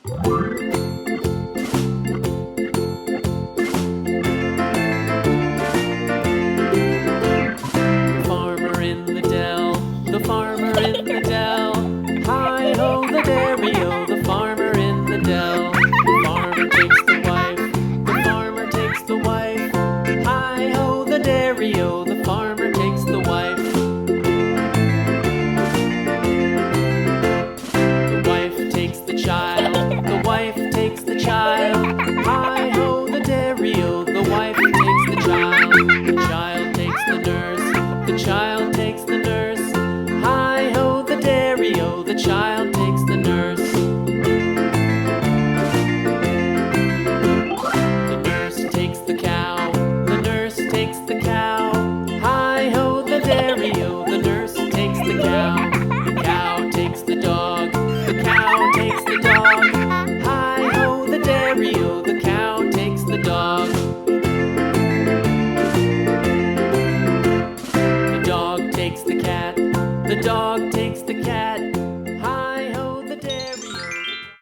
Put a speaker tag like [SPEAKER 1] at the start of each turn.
[SPEAKER 1] Farmer in the dell, the farmer in the dell. Hi-ho, the dairy-o, the farmer in the dell. The farmer takes the wife, the farmer takes the wife. Hi-ho, the dairy-o, the farmer takes the wife. The wife takes the child, the wife takes the child. Hi-ho, the dairy-o, the wife takes the child. The child takes the nurse, the child takes the nurse. Hi-ho, the dairy-o, the child takes the nurse. The nurse takes the cow, the nurse takes the cow. Hi-ho, the dairy-o, the nurse takes the cow. The cow takes the dog, the cow takes the dog. Hi-ho, the dairy-o, the cow takes the dog. The dog takes the cat, the dog takes the cat.